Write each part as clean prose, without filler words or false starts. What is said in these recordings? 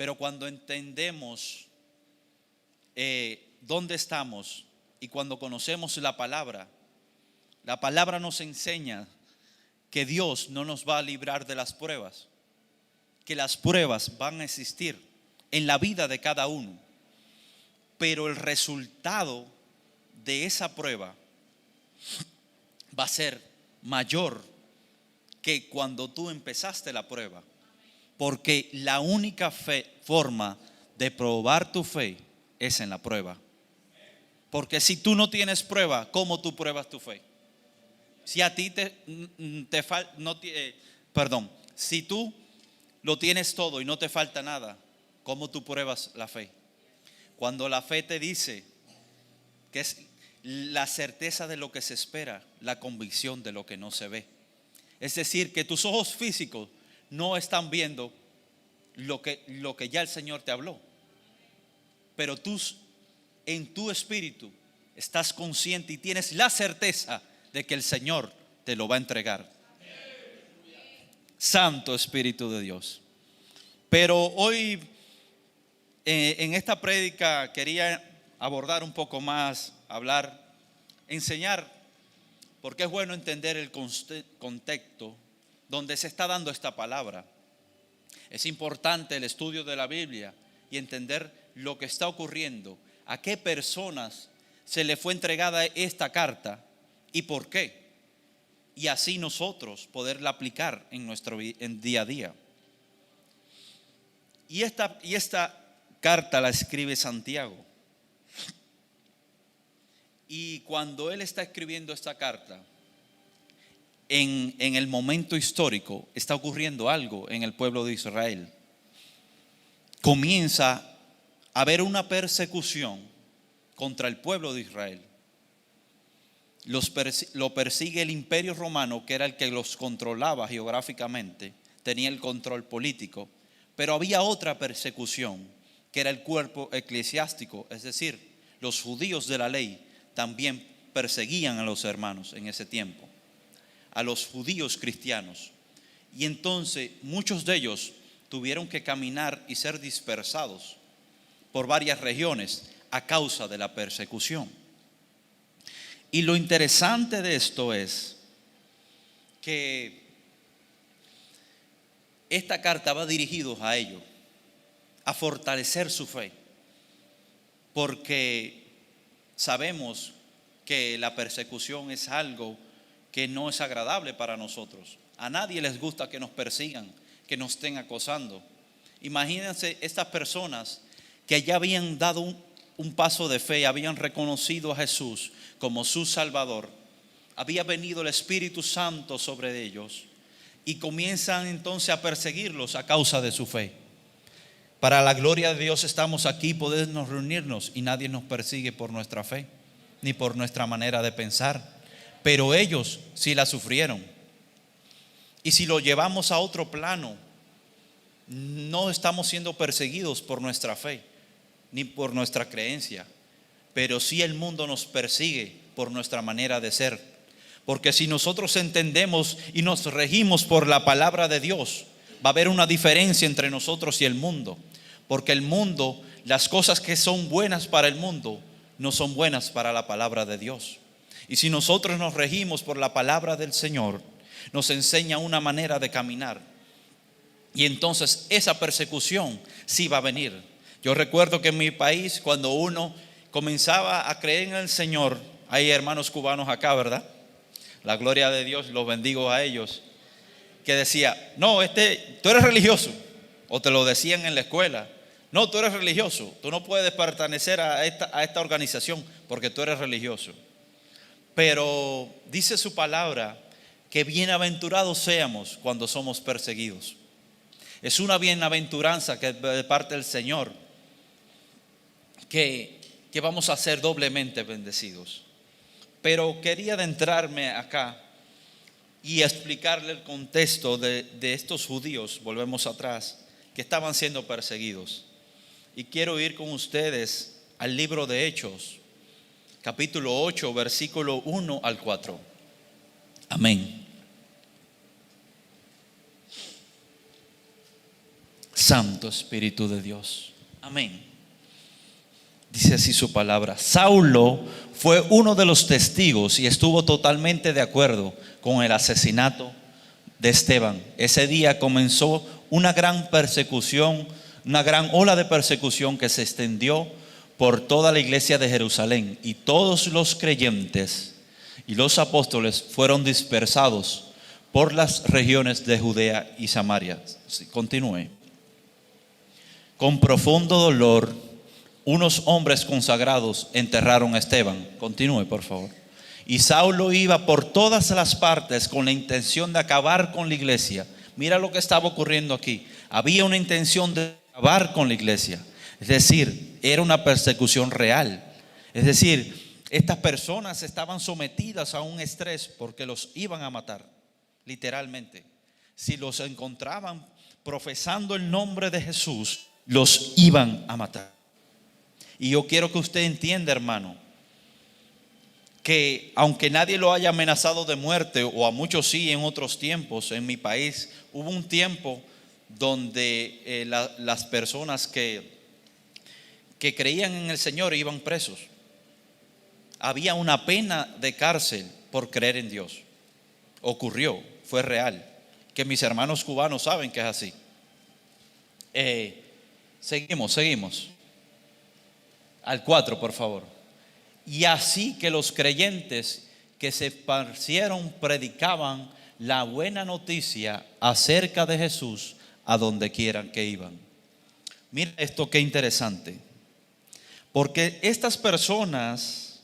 Pero cuando entendemos dónde estamos y cuando conocemos la palabra nos enseña que Dios no nos va a librar de las pruebas, que las pruebas van a existir en la vida de cada uno, pero el resultado de esa prueba va a ser mayor que cuando tú empezaste la prueba, porque la única forma de probar tu fe es en la prueba. Porque si tú no tienes prueba, ¿cómo tú pruebas tu fe? Si a ti si tú lo tienes todo y no te falta nada, ¿cómo tú pruebas la fe? Cuando la fe te dice que es la certeza de lo que se espera, la convicción de lo que no se ve. Es decir, que tus ojos físicos no están viendo lo que ya el Señor te habló, pero tú en tu espíritu estás consciente y tienes la certeza de que el Señor te lo va a entregar. Santo Espíritu de Dios. Pero hoy en esta prédica quería abordar un poco más, enseñar, porque es bueno entender el contexto donde se está dando esta palabra. Es importante el estudio de la Biblia y entender lo que está ocurriendo, a qué personas se le fue entregada esta carta y por qué. Y así nosotros poderla aplicar en nuestro día a día. Y esta carta la escribe Santiago. Y cuando él está escribiendo esta carta, en el momento histórico está ocurriendo algo en el pueblo de Israel. Comienza a haber una persecución contra el pueblo de Israel. Lo persigue el imperio romano, que era el que los controlaba geográficamente, tenía el control político, pero había otra persecución, que era el cuerpo eclesiástico, es decir, los judíos de la ley también perseguían a los hermanos en ese tiempo, a los judíos cristianos. Y entonces muchos de ellos tuvieron que caminar y ser dispersados por varias regiones a causa de la persecución. Y lo interesante de esto es que esta carta va dirigida a ellos, a fortalecer su fe, porque sabemos que la persecución es algo que no es agradable para nosotros. A nadie les gusta que nos persigan, que nos estén acosando. Imagínense estas personas que ya habían dado un paso de fe, habían reconocido a Jesús como su Salvador, había venido el Espíritu Santo sobre ellos y comienzan entonces a perseguirlos a causa de su fe. Para la gloria de Dios estamos aquí, podemos reunirnos y nadie nos persigue por nuestra fe ni por nuestra manera de pensar, pero ellos sí la sufrieron. Y si lo llevamos a otro plano, no estamos siendo perseguidos por nuestra fe ni por nuestra creencia, pero sí el mundo nos persigue por nuestra manera de ser. Porque si nosotros entendemos y nos regimos por la palabra de Dios, va a haber una diferencia entre nosotros y el mundo. Porque el mundo, las cosas que son buenas para el mundo, no son buenas para la palabra de Dios. Y si nosotros nos regimos por la palabra del Señor, nos enseña una manera de caminar. Y entonces esa persecución sí va a venir. Yo recuerdo que en mi país, cuando uno comenzaba a creer en el Señor, hay hermanos cubanos acá, ¿verdad? La gloria de Dios, los bendigo a ellos, que decía, no, tú eres religioso, o te lo decían en la escuela, no, tú eres religioso, tú no puedes pertenecer a esta organización porque tú eres religioso. Pero dice su palabra que bienaventurados seamos cuando somos perseguidos. Es una bienaventuranza que de parte del Señor, que vamos a ser doblemente bendecidos. Pero quería adentrarme acá y explicarle el contexto de estos judíos, volvemos atrás, que estaban siendo perseguidos. Y quiero ir con ustedes al libro de Hechos, capítulo 8, versículo 1 al 4. Amén. Santo Espíritu de Dios. Amén. Dice así su palabra. Saulo fue uno de los testigos y estuvo totalmente de acuerdo con el asesinato de Esteban. Ese día comenzó una gran persecución, una gran ola de persecución que se extendió por toda la iglesia de Jerusalén, y todos los creyentes y los apóstoles fueron dispersados por las regiones de Judea y Samaria. Continúe. Con profundo dolor, unos hombres consagrados enterraron a Esteban. Continúe, por favor. Y Saulo iba por todas las partes con la intención de acabar con la iglesia. Mira lo que estaba ocurriendo aquí. Había una intención de acabar con la iglesia. Es decir, era una persecución real. Es decir, estas personas estaban sometidas a un estrés porque los iban a matar, literalmente. Si los encontraban profesando el nombre de Jesús, los iban a matar. Y yo quiero que usted entienda, hermano, que aunque nadie lo haya amenazado de muerte, o a muchos sí en otros tiempos, en mi país hubo un tiempo donde las personas que creían en el Señor iban presos. Había una pena de cárcel por creer en Dios. Ocurrió, fue real, que mis hermanos cubanos saben que es así. Seguimos. Al 4, por favor. Y así que los creyentes que se esparcieron predicaban la buena noticia acerca de Jesús a donde quieran que iban. Mira esto, qué interesante. Porque estas personas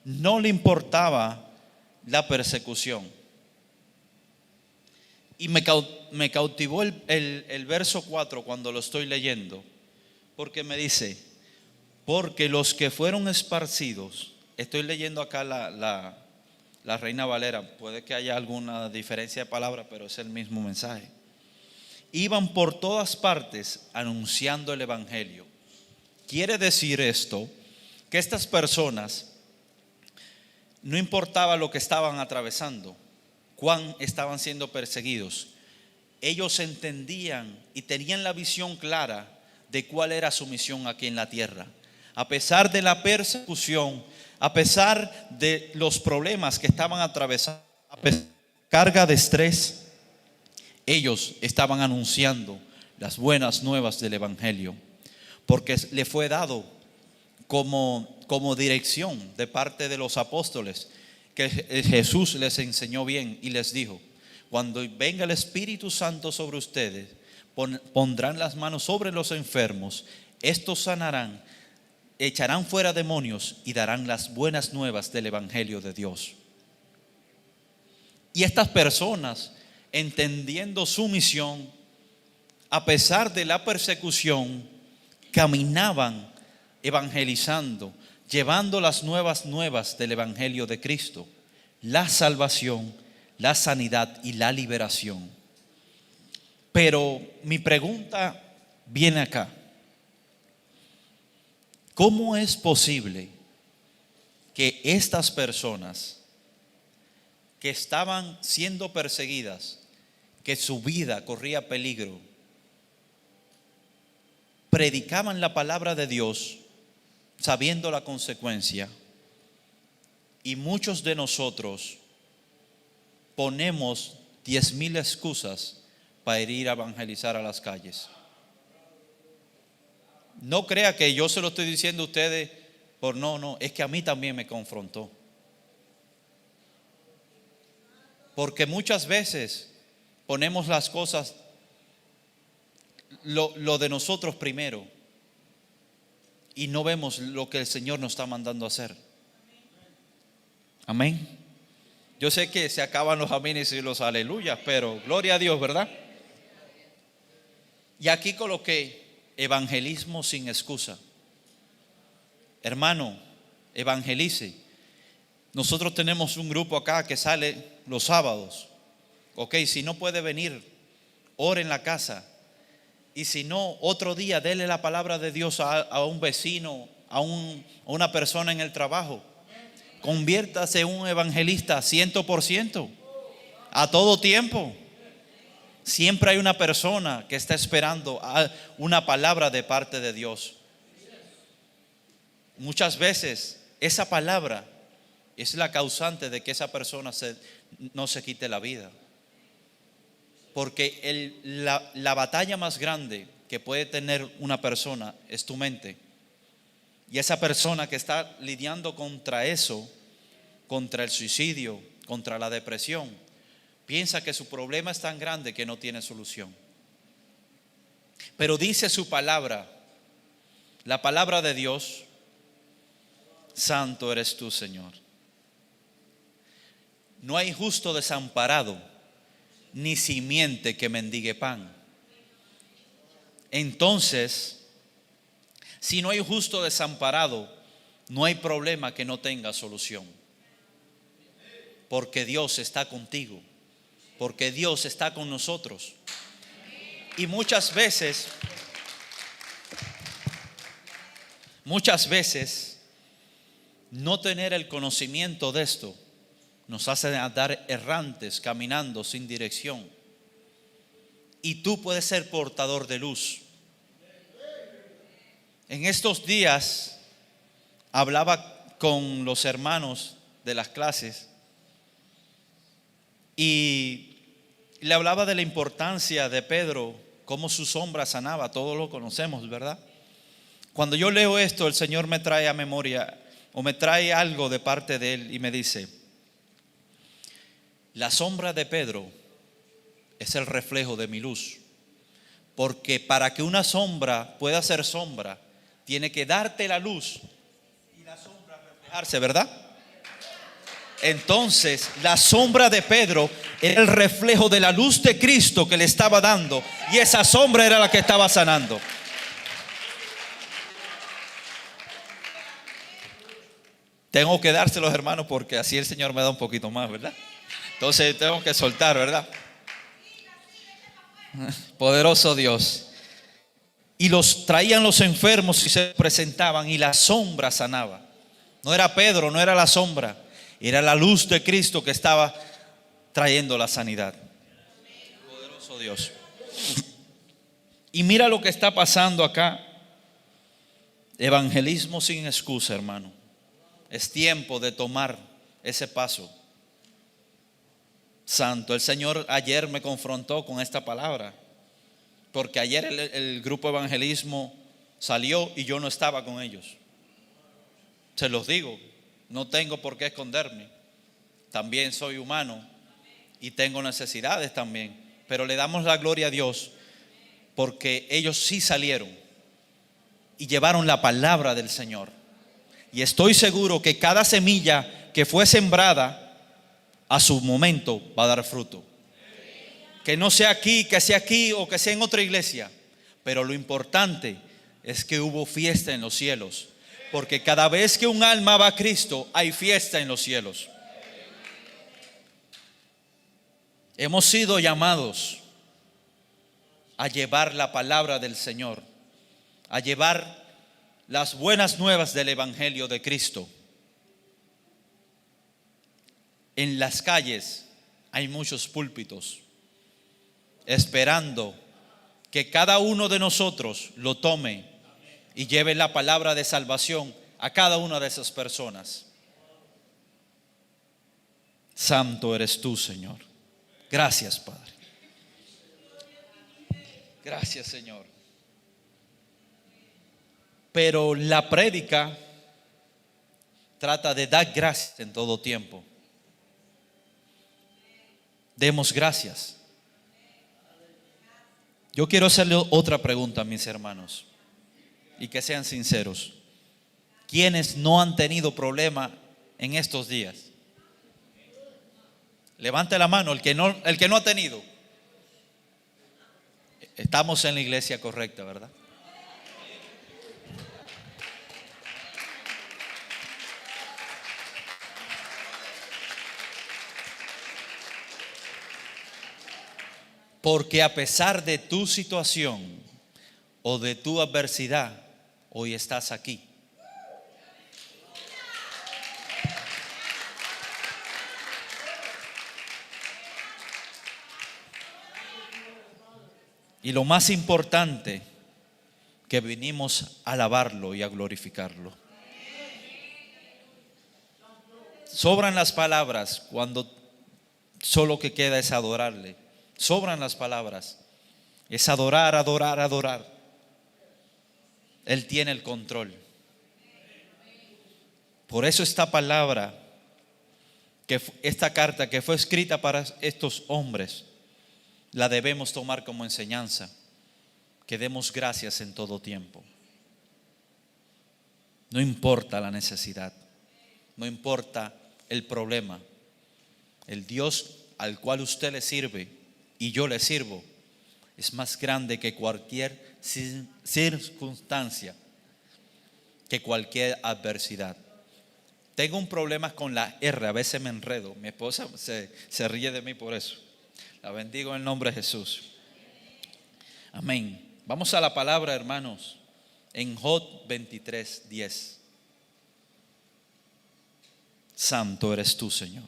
no le importaba la persecución. Y me cautivó el verso 4 cuando lo estoy leyendo, porque me dice: porque los que fueron esparcidos, estoy leyendo acá la Reina Valera, puede que haya alguna diferencia de palabra, pero es el mismo mensaje. Iban por todas partes anunciando el evangelio. Quiere decir esto, que estas personas, no importaba lo que estaban atravesando, cuán estaban siendo perseguidos, ellos entendían y tenían la visión clara de cuál era su misión aquí en la tierra. A pesar de la persecución, a pesar de los problemas que estaban atravesando, a pesar de la carga de estrés, ellos estaban anunciando las buenas nuevas del evangelio, porque le fue dado como dirección de parte de los apóstoles, que Jesús les enseñó bien y les dijo: cuando venga el Espíritu Santo sobre ustedes, pondrán las manos sobre los enfermos, estos sanarán, echarán fuera demonios y darán las buenas nuevas del evangelio de Dios. Y estas personas, entendiendo su misión, a pesar de la persecución, caminaban evangelizando, llevando las nuevas del evangelio de Cristo, la salvación, la sanidad y la liberación. Pero mi pregunta viene acá: ¿cómo es posible que estas personas que estaban siendo perseguidas, que su vida corría peligro, predicaban la palabra de Dios sabiendo la consecuencia, y muchos de nosotros ponemos 10,000 excusas para ir a evangelizar a las calles? No crea que yo se lo estoy diciendo a ustedes por no, es que a mí también me confrontó. Porque muchas veces ponemos las cosas, lo de nosotros primero, y no vemos lo que el Señor nos está mandando a hacer. Amén. Yo sé que se acaban los amines y los aleluyas, pero gloria a Dios, ¿verdad? Y aquí coloqué: evangelismo sin excusa. Hermano, evangelice. Nosotros tenemos un grupo acá que sale los sábados. Ok, si no puede venir, ore en la casa. Y si no, otro día dele la palabra de Dios a un vecino, a una persona en el trabajo. Conviértase en un evangelista 100%, a todo tiempo. Siempre hay una persona que está esperando una palabra de parte de Dios. Muchas veces esa palabra es la causante de que esa persona no se quite la vida. Porque la batalla más grande que puede tener una persona es tu mente. Y esa persona que está lidiando contra eso, contra el suicidio, contra la depresión, piensa que su problema es tan grande que no tiene solución. Pero dice su palabra, la palabra de Dios: santo eres tú, Señor. No hay justo desamparado, ni simiente que mendigue pan. Entonces, si no hay justo desamparado, no hay problema que no tenga solución. Porque Dios está contigo, porque Dios está con nosotros. Y muchas veces no tener el conocimiento de esto nos hace andar errantes, caminando sin dirección. Y tú puedes ser portador de luz. En estos días hablaba con los hermanos de las clases y le hablaba de la importancia de Pedro, cómo su sombra sanaba. Todos lo conocemos, ¿verdad? Cuando yo leo esto, el Señor me trae a memoria, o me trae algo de parte de Él, y me dice: la sombra de Pedro es el reflejo de mi luz. Porque para que una sombra pueda ser sombra, tiene que darte la luz y la sombra reflejarse, ¿verdad? Entonces, la sombra de Pedro era el reflejo de la luz de Cristo que le estaba dando, y esa sombra era la que estaba sanando. Tengo que dárselos, hermanos, porque así el Señor me da un poquito más, ¿verdad? Entonces tengo que soltar, ¿verdad? Poderoso Dios. Y los traían los enfermos y se presentaban, y la sombra sanaba. No era Pedro, no era la sombra, era la luz de Cristo que estaba trayendo la sanidad. Poderoso Dios. Y mira lo que está pasando acá. Evangelismo sin excusa, hermano. Es tiempo de tomar ese paso. Santo, el Señor ayer me confrontó con esta palabra, porque ayer el grupo evangelismo salió y yo no estaba con ellos. Se los digo, no tengo por qué esconderme. También soy humano y tengo necesidades también, pero le damos la gloria a Dios porque ellos sí salieron y llevaron la palabra del Señor. Y estoy seguro que cada semilla que fue sembrada a su momento va a dar fruto. Que no sea aquí, que sea aquí o que sea en otra iglesia, pero lo importante es que hubo fiesta en los cielos, porque cada vez que un alma va a Cristo hay fiesta en los cielos. Hemos sido llamados a llevar la palabra del Señor, a llevar las buenas nuevas del Evangelio de Cristo. En las calles hay muchos púlpitos esperando que cada uno de nosotros lo tome y lleve la palabra de salvación a cada una de esas personas. Santo eres tú, Señor. Gracias, Padre. Gracias, Señor. Pero la prédica trata de dar gracias en todo tiempo. Demos gracias. Yo quiero hacerle otra pregunta a mis hermanos, y que sean sinceros. ¿Quiénes no han tenido problema en estos días? Levante la mano el que no ha tenido. Estamos en la iglesia correcta, ¿verdad? Porque a pesar de tu situación o de tu adversidad, hoy estás aquí. Y lo más importante, que vinimos a alabarlo y a glorificarlo. Sobran las palabras cuando solo que queda es adorarle. Sobran las palabras. Es adorar, adorar, adorar. Él tiene el control. Por eso esta palabra, esta carta que fue escrita para estos hombres, la debemos tomar como enseñanza. Que demos gracias en todo tiempo. No importa la necesidad, no importa el problema. El Dios al cual usted le sirve y yo le sirvo es más grande que cualquier circunstancia, que cualquier adversidad. Tengo un problema con la R, a veces me enredo. Mi esposa se ríe de mí por eso. La bendigo en el nombre de Jesús. Amén. Vamos a la palabra, hermanos, en Job 23:10. Santo eres tú, Señor.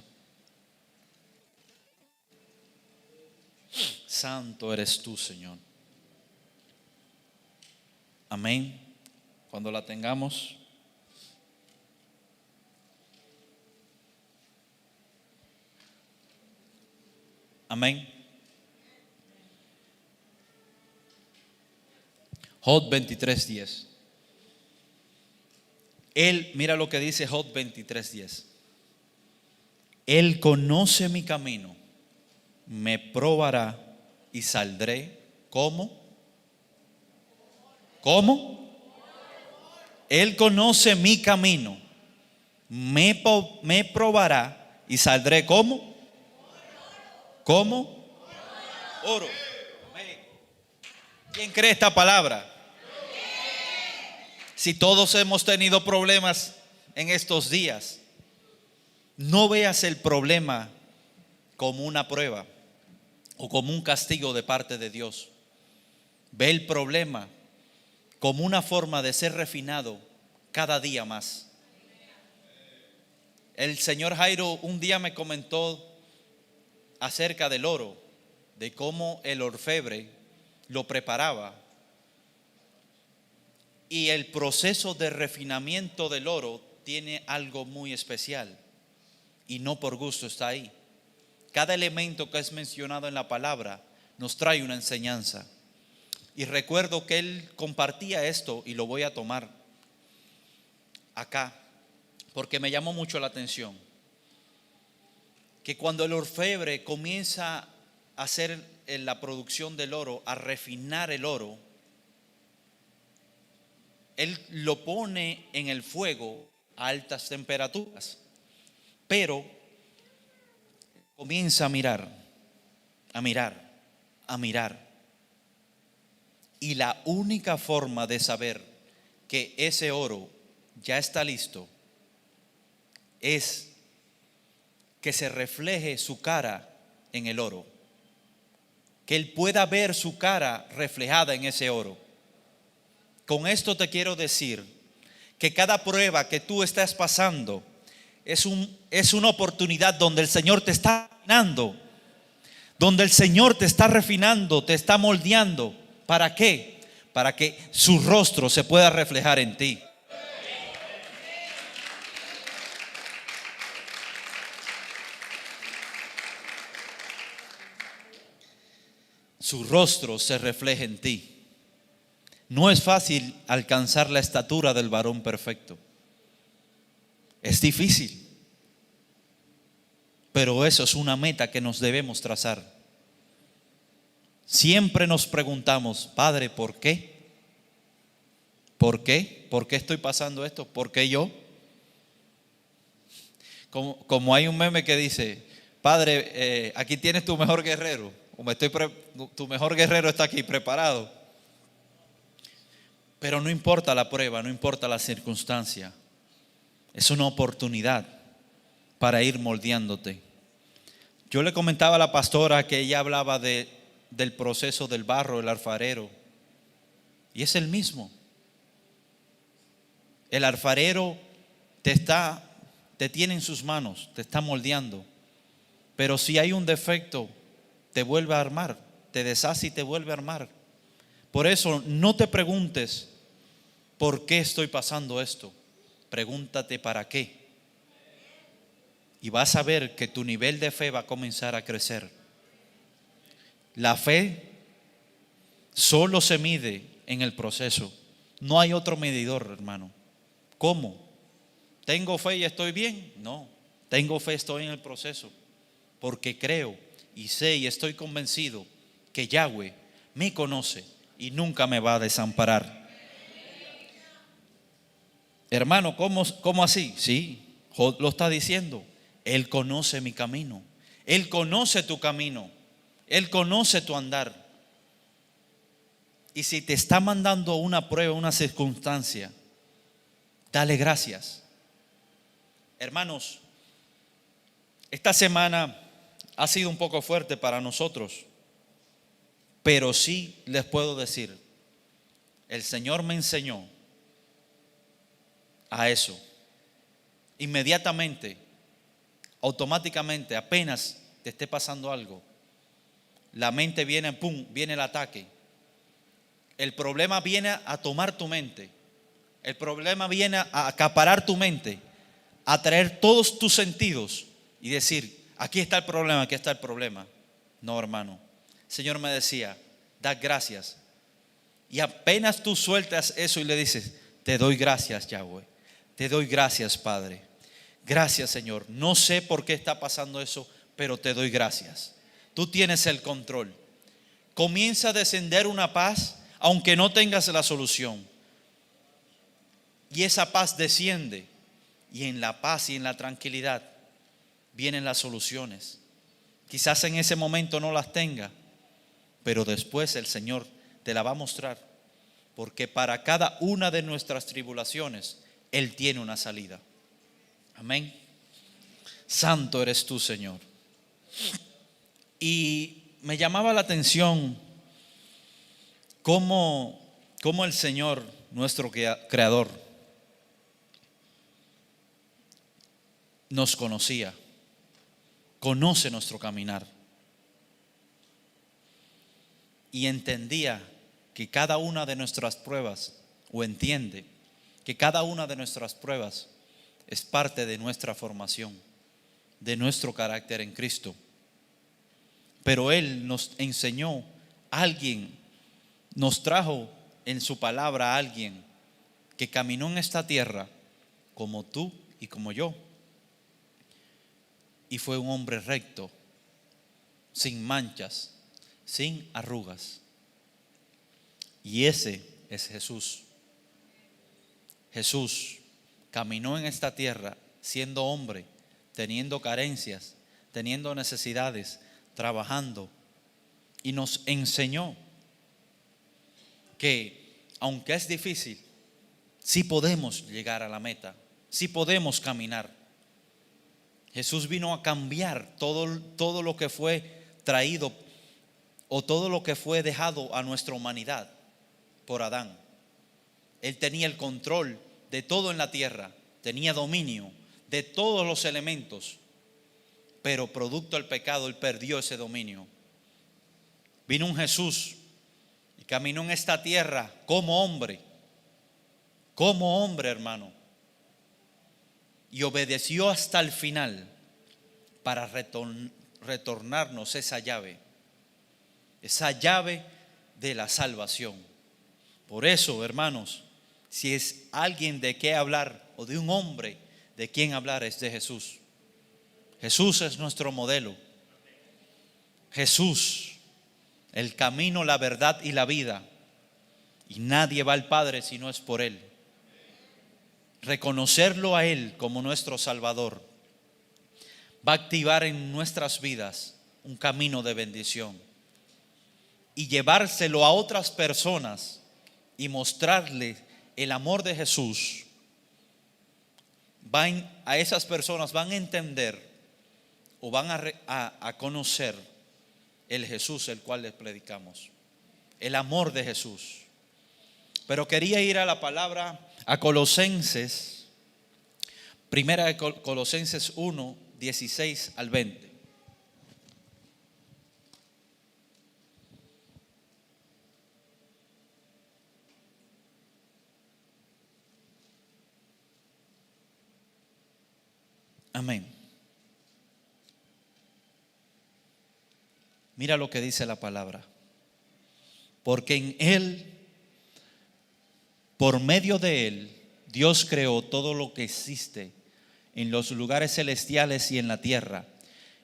Santo eres tú, Señor. Amén. Cuando la tengamos. Amén. Job 23:10. Él, mira lo que dice Job 23:10. Él conoce mi camino, me probará y saldré. ¿Cómo? ¿Cómo? Él conoce mi camino, me probará y saldré. ¿Cómo? ¿Cómo? Oro. ¿Quién cree esta palabra? Si todos hemos tenido problemas en estos días, no veas el problema como una prueba o como un castigo de parte de Dios. Ve el problema como una forma de ser refinado cada día más. El señor Jairo un día me comentó acerca del oro, de cómo el orfebre lo preparaba. Y el proceso de refinamiento del oro tiene algo muy especial. Y no por gusto está ahí. Cada elemento que es mencionado en la palabra nos trae una enseñanza. Y recuerdo que él compartía esto, y lo voy a tomar acá, porque me llamó mucho la atención. Que cuando el orfebre comienza a hacer la producción del oro, a refinar el oro, él lo pone en el fuego a altas temperaturas, pero comienza a mirar, a mirar, a mirar. Y la única forma de saber que ese oro ya está listo es que se refleje su cara en el oro, que él pueda ver su cara reflejada en ese oro. Con esto te quiero decir que cada prueba que tú estás pasando es una oportunidad donde el Señor te está refinando, donde el Señor te está refinando, te está moldeando. ¿Para qué? Para que su rostro se pueda reflejar en ti. Su rostro se refleja en ti. No es fácil alcanzar la estatura del varón perfecto. Es difícil. Pero eso es una meta que nos debemos trazar. Siempre nos preguntamos, Padre, ¿por qué? ¿Por qué? ¿Por qué estoy pasando esto? ¿Por qué yo? Como hay un meme que dice, Padre, aquí tienes tu mejor guerrero. Tu mejor guerrero está aquí preparado. Pero no importa la prueba, no importa la circunstancia. Es una oportunidad para ir moldeándote. Yo le comentaba a la pastora que ella hablaba del proceso del barro, el alfarero. Y es el mismo. El alfarero te tiene en sus manos, te está moldeando. Pero si hay un defecto, te vuelve a armar, te deshace y te vuelve a armar. Por eso no te preguntes por qué estoy pasando esto. Pregúntate para qué. Y vas a ver que tu nivel de fe va a comenzar a crecer. La fe solo se mide en el proceso. No hay otro medidor, hermano. ¿Cómo? ¿Tengo fe y estoy bien? No. Tengo fe, estoy en el proceso. Porque creo y sé y estoy convencido que Yahweh me conoce y nunca me va a desamparar. Hermano, ¿cómo así? Sí, Job lo está diciendo. Él conoce mi camino. Él conoce tu camino. Él conoce tu andar. Y si te está mandando una prueba, una circunstancia, dale gracias. Hermanos, esta semana ha sido un poco fuerte para nosotros, pero sí les puedo decir, el Señor me enseñó a eso. Inmediatamente, automáticamente, apenas te esté pasando algo, la mente viene, pum, viene el ataque. El problema viene a tomar tu mente. El problema viene a acaparar tu mente, a traer todos tus sentidos y decir, aquí está el problema, aquí está el problema. No, hermano. El Señor me decía, da gracias. Y apenas tú sueltas eso y le dices, te doy gracias, Yahweh. Te doy gracias, Padre. Gracias, Señor. No sé por qué está pasando eso, pero te doy gracias. Tú tienes el control. Comienza a descender una paz, aunque no tengas la solución. Y esa paz desciende. Y en la paz y en la tranquilidad vienen las soluciones. Quizás en ese momento no las tenga, pero después el Señor te la va a mostrar. Porque para cada una de nuestras tribulaciones, Él tiene una salida. Amén. Santo eres tú, Señor. Y me llamaba la atención cómo el Señor, nuestro Creador, nos conocía, conoce nuestro caminar y entendía que cada una de nuestras pruebas, o entiende que cada una de nuestras pruebas es parte de nuestra formación, de nuestro carácter en Cristo. Pero Él nos enseñó a alguien, nos trajo en su palabra a alguien que caminó en esta tierra como tú y como yo. Y fue un hombre recto, sin manchas, sin arrugas. Y ese es Jesús. Jesús caminó en esta tierra siendo hombre, teniendo carencias, teniendo necesidades, trabajando. Y nos enseñó que aunque es difícil, sí podemos llegar a la meta, sí podemos caminar. Jesús vino a cambiar todo lo que fue traído o todo lo que fue dejado a nuestra humanidad por Adán. Él tenía el control de todo en la tierra, tenía dominio de todos los elementos, pero producto del pecado Él perdió ese dominio. Vino un Jesús y caminó en esta tierra como hombre, hermano. Y obedeció hasta el final para retornarnos esa llave de la salvación. Por eso, hermanos, si es alguien de qué hablar o de un hombre de quien hablar, es de Jesús. Jesús es nuestro modelo. Jesús, el camino, la verdad y la vida. Y nadie va al Padre si no es por Él. Reconocerlo a Él como nuestro Salvador va a activar en nuestras vidas un camino de bendición y llevárselo a otras personas y mostrarle el amor de Jesús. A esas personas van a entender o van a conocer el Jesús el cual les predicamos, el amor de Jesús. Pero quería ir a la palabra, a Colosenses, primera de Colosenses 1, 16 al 20. Amén. Mira lo que dice la palabra. Porque en Él, por medio de Él, Dios creó todo lo que existe en los lugares celestiales y en la tierra.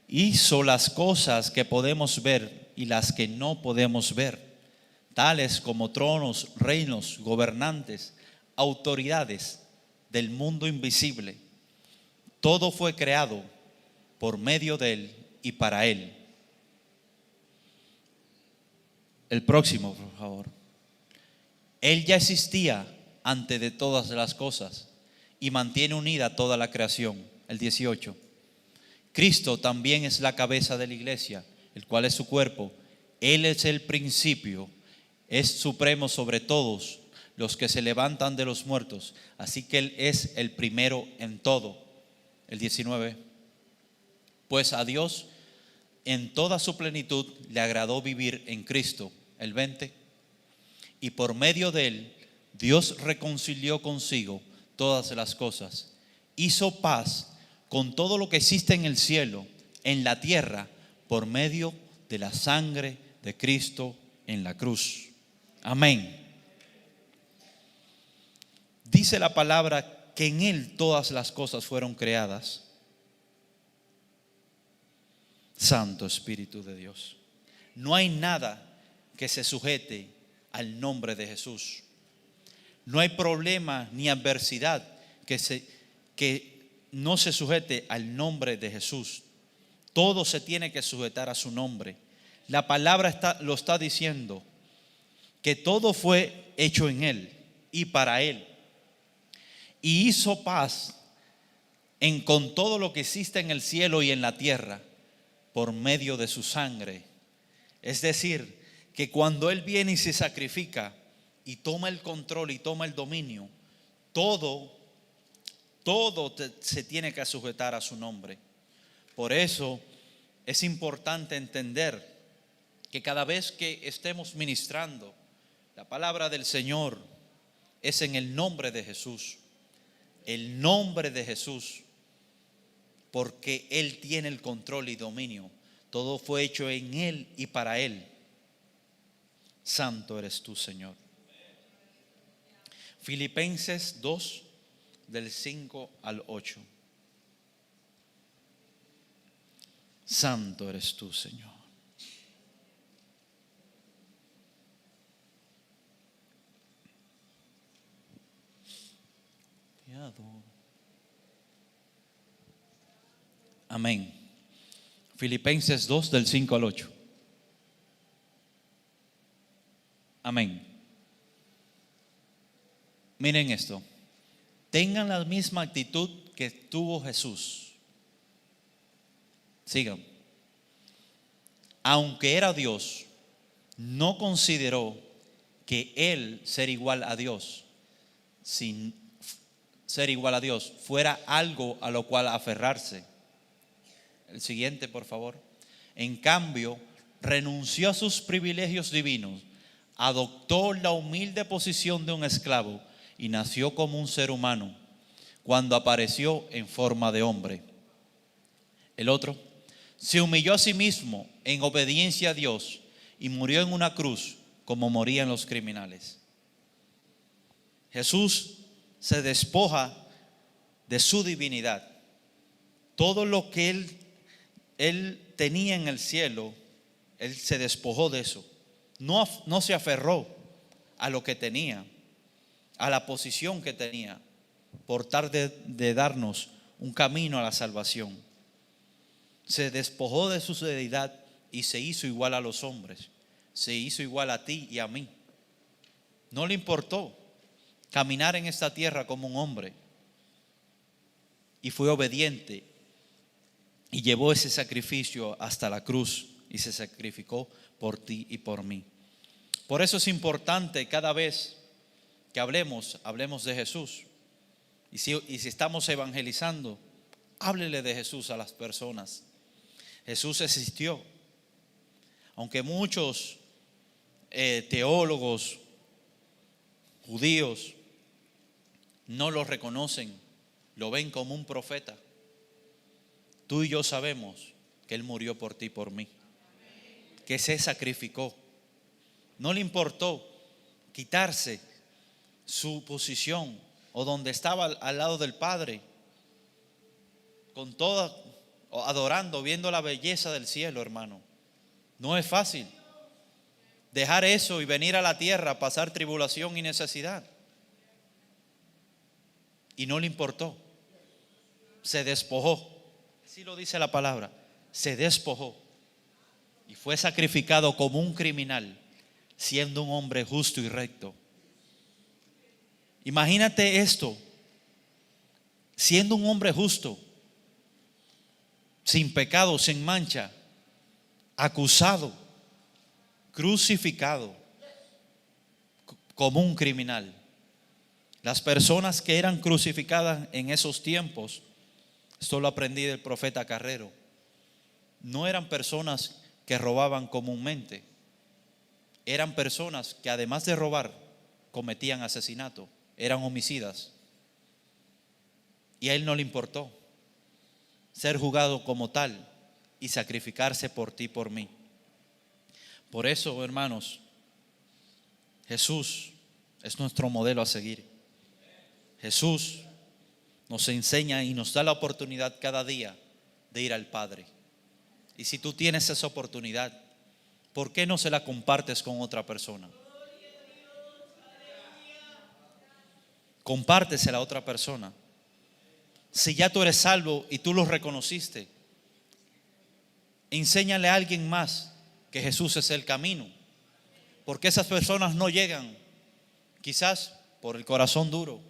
Hizo las cosas que podemos ver y las que no podemos ver, tales como tronos, reinos, gobernantes, autoridades del mundo invisible. Todo fue creado por medio de Él y para Él. El próximo, por favor. Él ya existía antes de todas las cosas y mantiene unida toda la creación. El 18. Cristo también es la cabeza de la iglesia, el cual es su cuerpo. Él es el principio, es supremo sobre todos los que se levantan de los muertos. Así que Él es el primero en todo. El 19. Pues a Dios en toda su plenitud le agradó vivir en Cristo. El 20. Y por medio de Él Dios reconcilió consigo todas las cosas. Hizo paz con todo lo que existe en el cielo, en la tierra, por medio de la sangre de Cristo en la cruz. Amén. Dice la palabra que en Él todas las cosas fueron creadas. Santo Espíritu de Dios. No hay nada que se sujete al nombre de Jesús. No hay problema ni adversidad que no se sujete al nombre de Jesús. Todo se tiene que sujetar a su nombre. La palabra lo está diciendo, que todo fue hecho en Él y para Él. Y hizo paz con todo lo que existe en el cielo y en la tierra por medio de su sangre. Es decir, que cuando Él viene y se sacrifica y toma el control y toma el dominio, todo se tiene que sujetar a su nombre. Por eso es importante entender que cada vez que estemos ministrando, la palabra del Señor es en el nombre de Jesús. El nombre de Jesús, porque Él tiene el control y dominio. Todo fue hecho en Él y para Él. Santo eres tú, Señor. Filipenses 2, del 5 al 8. Santo eres tú, Señor. Te adoro. Amén. Filipenses 2, del 5 al 8. Amén. Miren esto. Tengan la misma actitud que tuvo Jesús. Sigan. Aunque era Dios, no consideró que Él ser igual a Dios, sin ser igual a Dios, fuera algo a lo cual aferrarse. El siguiente, por favor. En cambio, renunció a sus privilegios divinos, adoptó la humilde posición de un esclavo y nació como un ser humano cuando apareció en forma de hombre. El otro, se humilló a sí mismo en obediencia a Dios y murió en una cruz como morían los criminales. Jesús se despoja de su divinidad. Todo lo que él tenía en el cielo, Él se despojó de eso. No se aferró a lo que tenía, a la posición que tenía, por tal de darnos un camino a la salvación. Se despojó de su deidad y se hizo igual a los hombres. Se hizo igual a ti y a mí. No le importó caminar en esta tierra como un hombre. Y fue obediente y llevó ese sacrificio hasta la cruz y se sacrificó por ti y por mí. Por eso es importante cada vez que hablemos de Jesús. Y si estamos evangelizando, háblele de Jesús a las personas. Jesús existió. Aunque muchos teólogos judíos no lo reconocen, lo ven como un profeta. Tú y yo sabemos que Él murió por ti y por mí, que se sacrificó. No le importó quitarse su posición o donde estaba al lado del Padre, con toda, adorando, viendo la belleza del cielo, hermano. No es fácil dejar eso y venir a la tierra a pasar tribulación y necesidad. Y no le importó. Se despojó. Así lo dice la palabra. Se despojó. Y fue sacrificado como un criminal, siendo un hombre justo y recto. Imagínate esto. Siendo un hombre justo, sin pecado, sin mancha, acusado, crucificado como un criminal. Las personas que eran crucificadas en esos tiempos, esto lo aprendí del profeta Carrero, no eran personas que robaban comúnmente. Eran personas que además de robar, cometían asesinato, eran homicidas. Y a Él no le importó ser juzgado como tal y sacrificarse por ti y por mí. Por eso, hermanos, Jesús es nuestro modelo a seguir. Jesús nos enseña y nos da la oportunidad cada día de ir al Padre. Y si tú tienes esa oportunidad, ¿por qué no se la compartes con otra persona? Compártesela a otra persona. Si ya tú eres salvo y tú lo reconociste, enséñale a alguien más que Jesús es el camino. Porque esas personas no llegan, quizás por el corazón duro,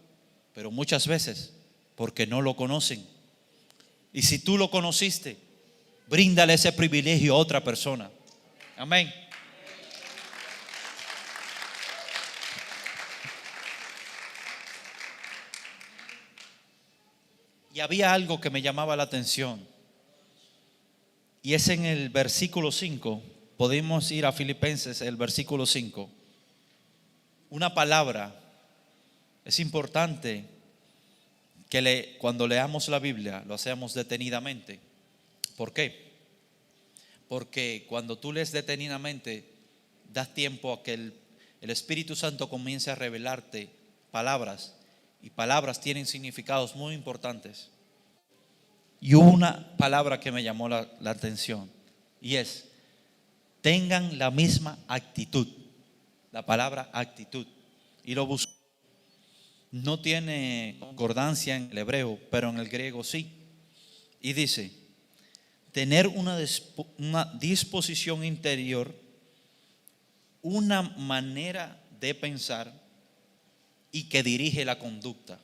pero muchas veces porque no lo conocen. Y si tú lo conociste, bríndale ese privilegio a otra persona. Amén. Y había algo que me llamaba la atención. Y es en el versículo 5. Podemos ir a Filipenses, el versículo 5. Una palabra. Es importante que cuando leamos la Biblia lo hacemos detenidamente. ¿Por qué? Porque cuando tú lees detenidamente, das tiempo a que el Espíritu Santo comience a revelarte palabras. Y palabras tienen significados muy importantes. Y hubo una palabra que me llamó la atención. Y es: tengan la misma actitud. La palabra actitud. Y lo busco. No tiene concordancia en el hebreo, pero en el griego sí. Y dice: tener una disposición interior, una manera de pensar y que dirige la conducta.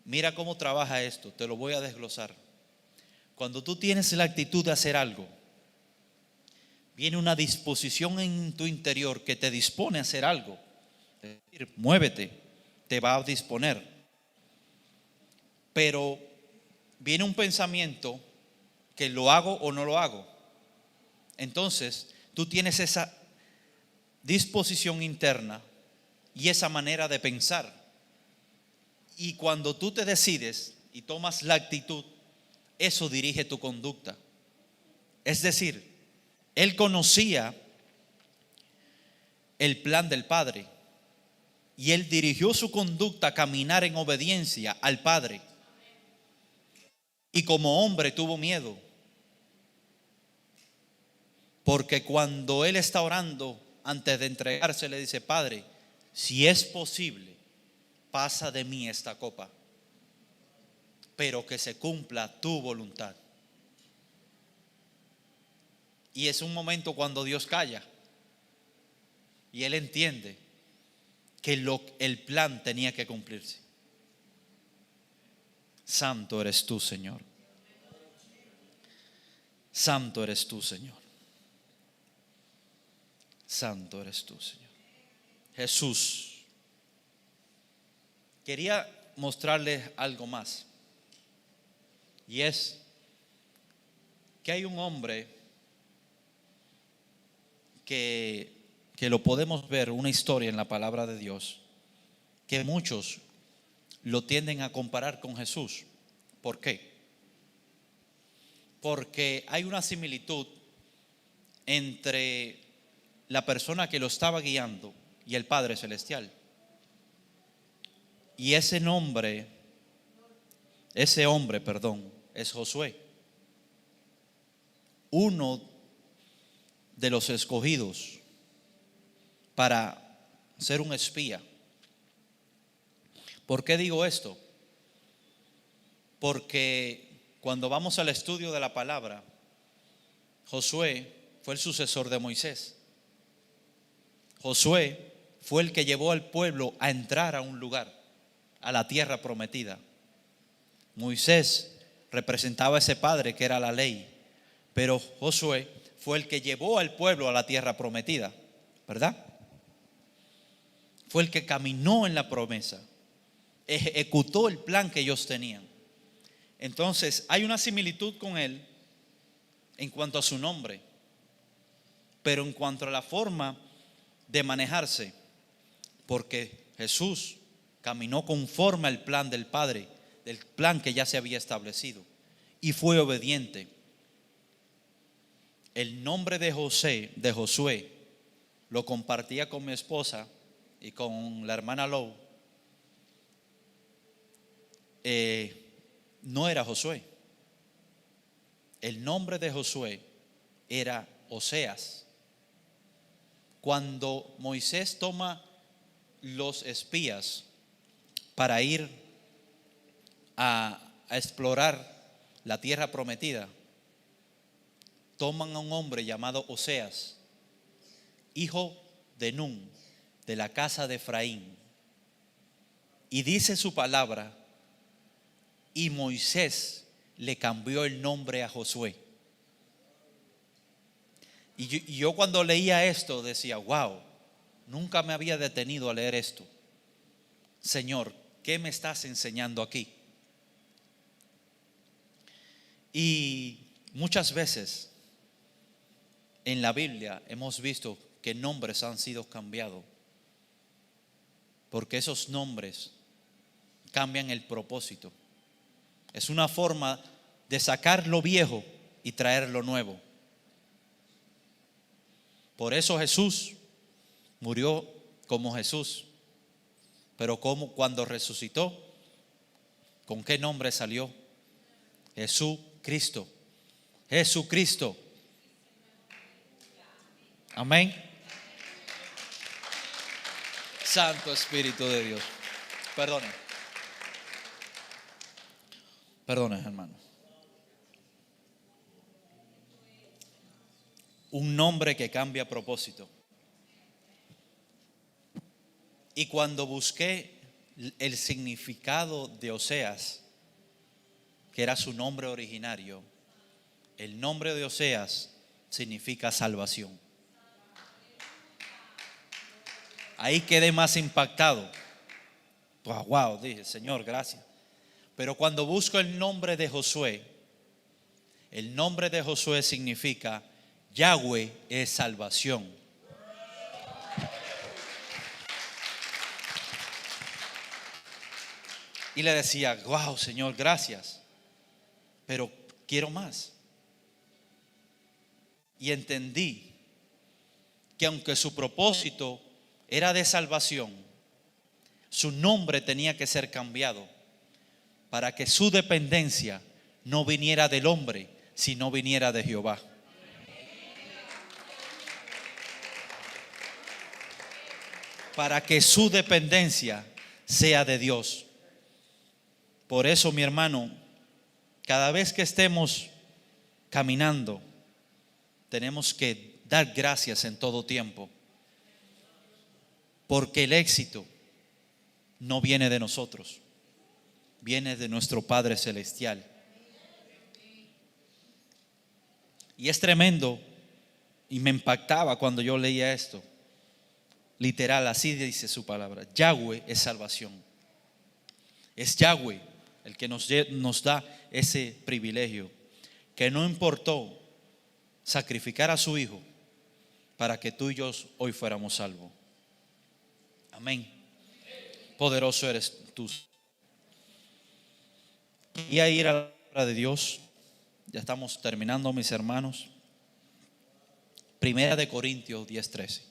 Mira cómo trabaja esto, te lo voy a desglosar. Cuando tú tienes la actitud de hacer algo, viene una disposición en tu interior que te dispone a hacer algo. Es decir, muévete, te va a disponer. Pero viene un pensamiento que lo hago o no lo hago. Entonces, tú tienes esa disposición interna y esa manera de pensar. Y cuando tú te decides y tomas la actitud, eso dirige tu conducta. Es decir, Él conocía el plan del Padre y Él dirigió su conducta a caminar en obediencia al Padre. Y como hombre tuvo miedo, porque cuando Él está orando antes de entregarse, le dice: Padre, si es posible, pasa de mí esta copa, pero que se cumpla tu voluntad. Y es un momento cuando Dios calla y Él entiende que el plan tenía que cumplirse. Santo eres tú, Señor. Santo eres tú, Señor. Santo eres tú, Señor. Jesús. Quería mostrarles algo más. Y es que hay un hombre que lo podemos ver, una historia en la palabra de Dios, que muchos lo tienden a comparar con Jesús. ¿Por qué? porque hay una similitud entre la persona que lo estaba guiando y el Padre Celestial. Y ese hombre, es Josué, uno de los escogidos para ser un espía. ¿Por qué digo esto? Porque cuando vamos al estudio de la palabra, Josué fue el sucesor de Moisés. Josué fue el que llevó al pueblo a entrar a un lugar, a la tierra prometida. Moisés representaba a ese padre que era la ley, pero Josué fue el que llevó al pueblo a la tierra prometida, ¿verdad? Fue el que caminó en la promesa, ejecutó el plan que ellos tenían. Entonces hay una similitud con él en cuanto a su nombre, pero en cuanto a la forma de manejarse, porque Jesús caminó conforme al plan del Padre, del plan que ya se había establecido, y fue obediente. El nombre de Josué, lo compartía con mi esposa y con la hermana Lou. No era Josué. El nombre de Josué era Oseas. Cuando Moisés toma los espías para ir a explorar la tierra prometida, toman a un hombre llamado Oseas, hijo de Nun, de la casa de Efraín, y dice su palabra, y Moisés le cambió el nombre a Josué. Y yo cuando leía esto decía, wow, nunca me había detenido a leer esto. Señor, ¿qué me estás enseñando aquí? Y muchas veces en la Biblia hemos visto que nombres han sido cambiados, porque esos nombres cambian el propósito. Es una forma de sacar lo viejo y traer lo nuevo. Por eso Jesús murió como Jesús, pero como cuando resucitó, ¿con qué nombre salió? Jesucristo. Jesucristo. Amén. Santo Espíritu de Dios. Perdonen, hermano. Un nombre que cambia propósito. Y cuando busqué el significado de Oseas, que era su nombre originario, el nombre de Oseas significa salvación. Ahí quedé más impactado. Wow, dije, Señor, gracias. Pero cuando busco el nombre de Josué, el nombre de Josué significa Yahweh es salvación. Y le decía, wow, Señor, gracias, pero quiero más. Y entendí que aunque su propósito era de salvación, su nombre tenía que ser cambiado para que su dependencia no viniera del hombre, sino viniera de Jehová. Para que su dependencia sea de Dios. Por eso, mi hermano, cada vez que estemos caminando, tenemos que dar gracias en todo tiempo, porque el éxito no viene de nosotros, viene de nuestro Padre Celestial. Y es tremendo, y me impactaba cuando yo leía esto. Literal, así dice su palabra. Yahweh es salvación. Es Yahweh el que nos da ese privilegio, que no importó sacrificar a su hijo para que tú y yo hoy fuéramos salvos. Amén. Poderoso eres tú. Y a ir a la palabra de Dios, Ya estamos terminando, mis hermanos. Primera de Corintios 10:13.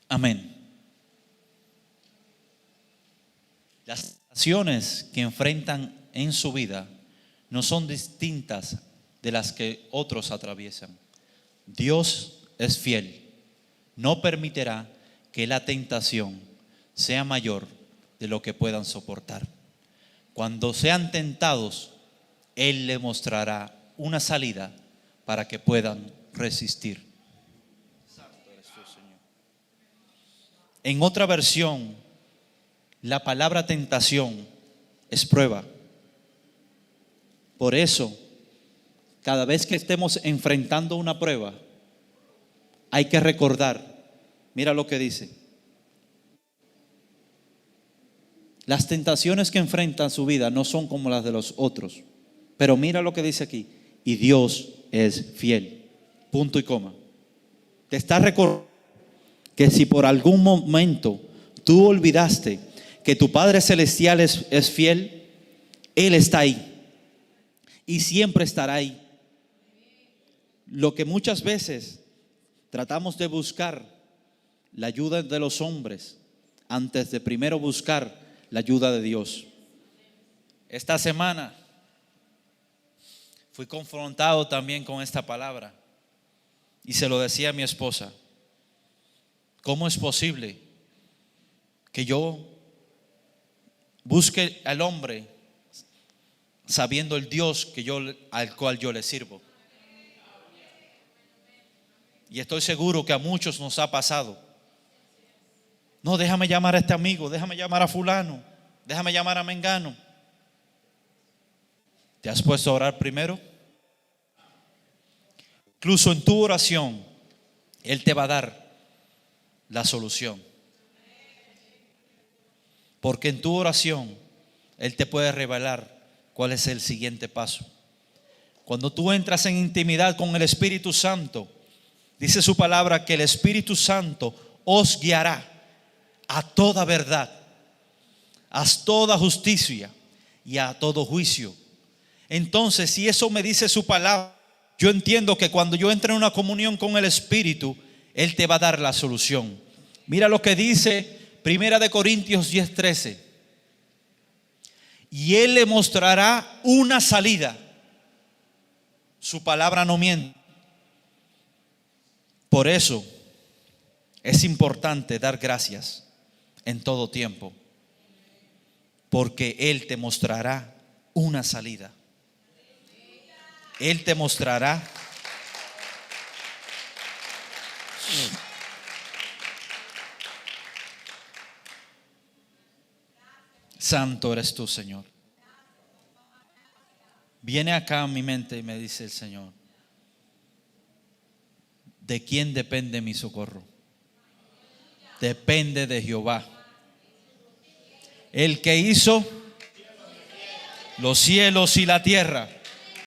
Amén. Las situaciones que enfrentan en su vida no son distintas de las que otros atraviesan. Dios es fiel. No permitirá que la tentación sea mayor de lo que puedan soportar. Cuando sean tentados, Él le mostrará una salida para que puedan resistir. Santo eres tú, Señor. En otra versión, la palabra tentación es prueba. Por eso, cada vez que estemos enfrentando una prueba, hay que recordar, mira lo que dice. Las tentaciones que enfrentan su vida no son como las de los otros. Pero mira lo que dice aquí. Y Dios es fiel. Punto y coma. Te está recordando que si por algún momento tú olvidaste que tu Padre Celestial es fiel, Él está ahí. Y siempre estará ahí. Lo que muchas veces tratamos de buscar la ayuda de los hombres antes de primero buscar la ayuda de Dios. Esta semana fui confrontado también con esta palabra y se lo decía a mi esposa. ¿Cómo es posible que yo busque al hombre sabiendo el Dios al cual yo le sirvo? Y estoy seguro que a muchos nos ha pasado. No, déjame llamar a este amigo, déjame llamar a fulano, déjame llamar a mengano. ¿Te has puesto a orar primero? Incluso en tu oración, Él te va a dar la solución. Porque en tu oración, Él te puede revelar cuál es el siguiente paso. Cuando tú entras en intimidad con el Espíritu Santo, dice su palabra que el Espíritu Santo os guiará a toda verdad, a toda justicia y a todo juicio. Entonces, si eso me dice su palabra, yo entiendo que cuando yo entre en una comunión con el Espíritu, Él te va a dar la solución. Mira lo que dice Primera de Corintios 10:13. Y Él le mostrará una salida. Su palabra no miente. Por eso es importante dar gracias en todo tiempo, porque Él te mostrará una salida. Él te mostrará. Santo eres tú, Señor. Viene acá a mi mente y me dice el Señor: ¿de quién depende mi socorro? Depende de Jehová, el que hizo los cielos y la tierra.